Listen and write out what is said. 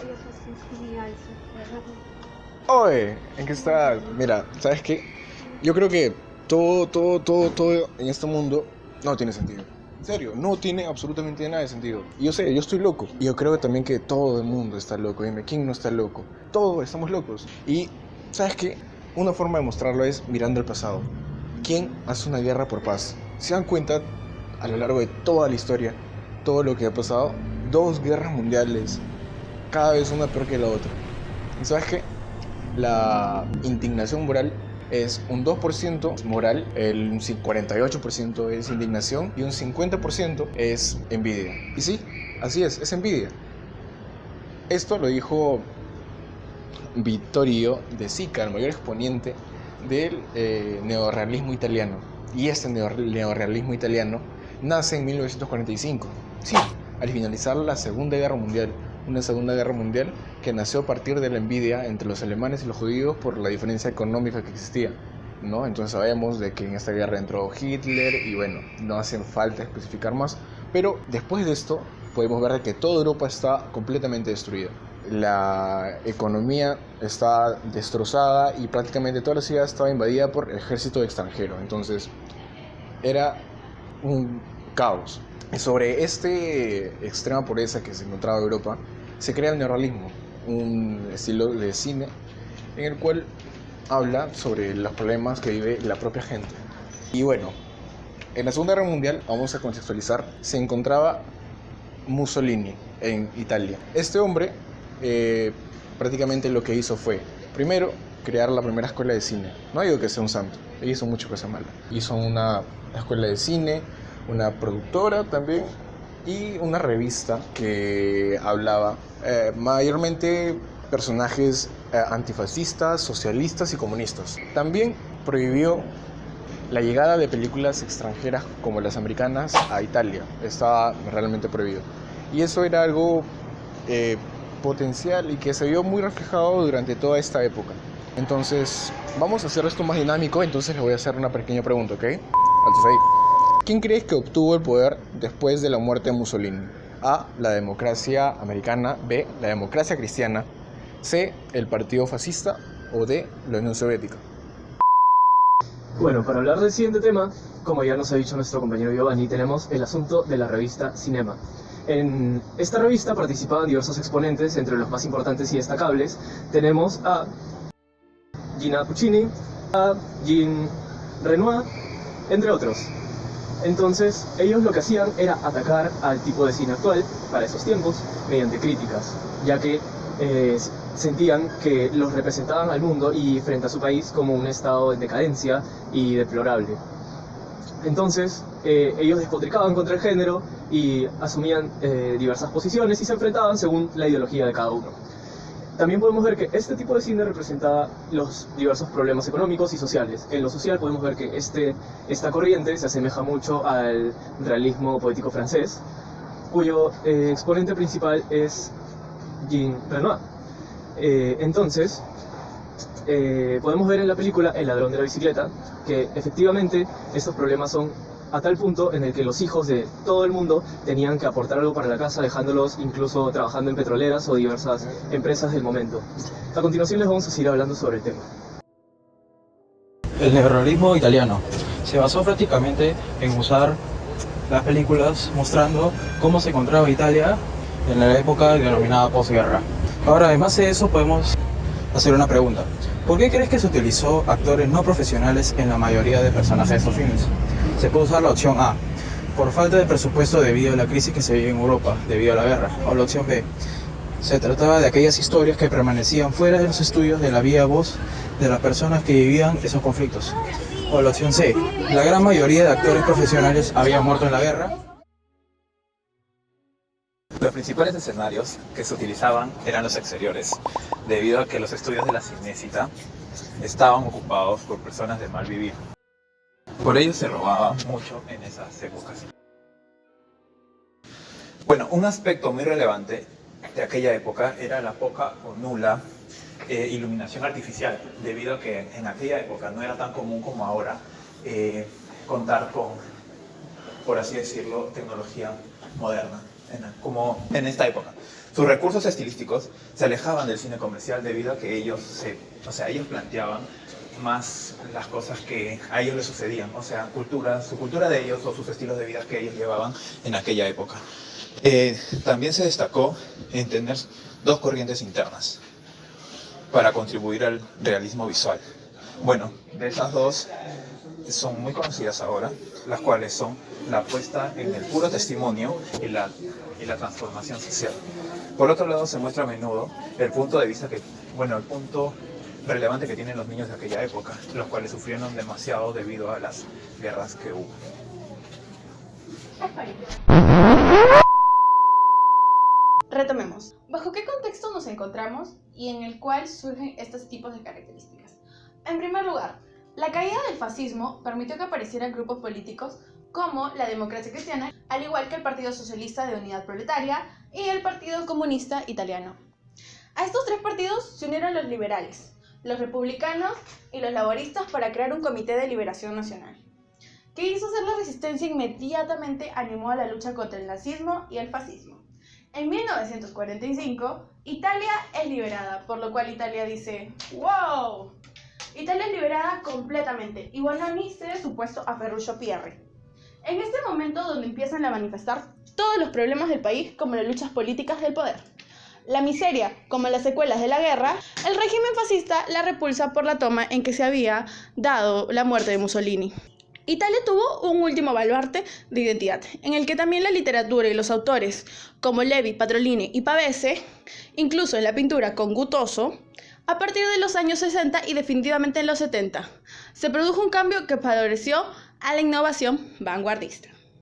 Ay, eso sí, genial, sí. Oye, ¿en qué está? Mira, ¿sabes qué? Yo creo que todo en este mundo no tiene sentido. En serio, no tiene absolutamente nada de sentido. Y yo sé, yo estoy loco. Y yo creo también que todo el mundo está loco. Dime, ¿quién no está loco? Todos estamos locos. Y, ¿sabes qué? Una forma de mostrarlo es mirando el pasado. ¿Quién hace una guerra por paz? ¿Se dan cuenta a lo largo de toda la historia, todo lo que ha pasado? Dos guerras mundiales, cada vez una peor que la otra. ¿Y sabes qué? La indignación moral es un 2% moral, el 48% es indignación y un 50% es envidia. Y sí, así es envidia. Esto lo dijo Vittorio De Sica, el mayor exponente del neorrealismo italiano. Y este neorrealismo italiano nace en 1945. Sí, al finalizar la Segunda Guerra Mundial. Una Segunda Guerra Mundial que nació a partir de la envidia entre los alemanes y los judíos por la diferencia económica que existía, ¿no? Entonces sabemos de que en esta guerra entró Hitler y bueno, no hace falta especificar más. Pero después de esto podemos ver que toda Europa está completamente destruida. La economía está destrozada y prácticamente toda la ciudad estaba invadida por el ejército extranjero. Entonces era un caos. Y sobre este extrema pobreza que se encontraba en Europa, se crea el neorrealismo, un estilo de cine en el cual habla sobre los problemas que vive la propia gente. Y bueno, en la Segunda Guerra Mundial, vamos a contextualizar, se encontraba Mussolini en Italia. Este hombre prácticamente lo que hizo fue, primero, crear la primera escuela de cine. No digo que sea un santo, hizo muchas cosas malas. Hizo una escuela de cine, una productora también y una revista que hablaba mayormente personajes antifascistas, socialistas y comunistas. También prohibió la llegada de películas extranjeras como las americanas a Italia. Estaba realmente prohibido. Y eso era algo eh, potencial y que se vio muy reflejado durante toda esta época. Entonces, vamos a hacer esto más dinámico. Entonces les voy a hacer una pequeña pregunta, ¿ok? Entonces ahí. ¿Quién crees que obtuvo el poder después de la muerte de Mussolini? A. La democracia americana. B. La democracia cristiana. C. El partido fascista. O D. La Unión Soviética. Bueno, para hablar del siguiente tema, como ya nos ha dicho nuestro compañero Giovanni, tenemos el asunto de la revista Cinema. En esta revista participaban diversos exponentes, entre los más importantes y destacables tenemos a Gina Puccini, a Jean Renoir, entre otros. Entonces, ellos lo que hacían era atacar al tipo de cine actual, para esos tiempos, mediante críticas, ya que sentían que los representaban al mundo y frente a su país como un estado en decadencia y deplorable. Entonces, ellos despotricaban contra el género y asumían diversas posiciones y se enfrentaban según la ideología de cada uno. También podemos ver que este tipo de cine representa los diversos problemas económicos y sociales. En lo social podemos ver que esta corriente se asemeja mucho al realismo poético francés, cuyo exponente principal es Jean Renoir. Entonces, podemos ver en la película El ladrón de la bicicleta que efectivamente estos problemas son a tal punto en el que los hijos de todo el mundo tenían que aportar algo para la casa, dejándolos incluso trabajando en petroleras o diversas empresas del momento. A continuación les vamos a seguir hablando sobre el tema. El neorrealismo italiano se basó prácticamente en usar las películas mostrando cómo se encontraba Italia en la época denominada posguerra. Ahora, además de eso, podemos hacer una pregunta. ¿Por qué crees que se utilizó actores no profesionales en la mayoría de personajes de estos filmes? Se puede usar la opción A, por falta de presupuesto debido a la crisis que se vive en Europa debido a la guerra, o la opción B, se trataba de aquellas historias que permanecían fuera de los estudios de la viva voz de las personas que vivían esos conflictos, o la opción C, la gran mayoría de actores profesionales habían muerto en la guerra. Los principales escenarios que se utilizaban eran los exteriores, debido a que los estudios de la Cinecittà estaban ocupados por personas de mal vivir. Por ello se robaba mucho en esas épocas. Bueno, un aspecto muy relevante de aquella época era la poca o nula iluminación artificial, debido a que en aquella época no era tan común como ahora contar con, por así decirlo, tecnología moderna. como en esta época. Sus recursos estilísticos se alejaban del cine comercial debido a que ellos planteaban más las cosas que a ellos les sucedían, o sea, su cultura de ellos o sus estilos de vida que ellos llevaban en aquella época. También se destacó en tener dos corrientes internas para contribuir al realismo visual. Bueno, de esas dos son muy conocidas ahora, las cuales son la puesta en el puro testimonio y la transformación social. Por otro lado, se muestra a menudo el punto de vista el punto relevante que tienen los niños de aquella época, los cuales sufrieron demasiado debido a las guerras que hubo. Retomemos. ¿Bajo qué contexto nos encontramos y en el cual surgen estos tipos de características? En primer lugar, la caída del fascismo permitió que aparecieran grupos políticos como la Democracia Cristiana, al igual que el Partido Socialista de Unidad Proletaria y el Partido Comunista Italiano. A estos tres partidos se unieron los liberales, los republicanos y los laboristas para crear un Comité de Liberación Nacional, que hizo hacer la resistencia e inmediatamente animó a la lucha contra el nazismo y el fascismo. En 1945, Italia es liberada, por lo cual Italia dice ¡wow! Italia es liberada completamente y Buonanni cede su puesto a Ferruccio Pierri. En este momento donde empiezan a manifestar todos los problemas del país como las luchas políticas del poder. La miseria, como las secuelas de la guerra, el régimen fascista la repulsa por la toma en que se había dado la muerte de Mussolini. Italia tuvo un último baluarte de identidad, en el que también la literatura y los autores, como Levi, Patrolini y Pavese, incluso en la pintura con Guttuso, a partir de los años 60 y definitivamente en los 70, se produjo un cambio que favoreció a la innovación vanguardista.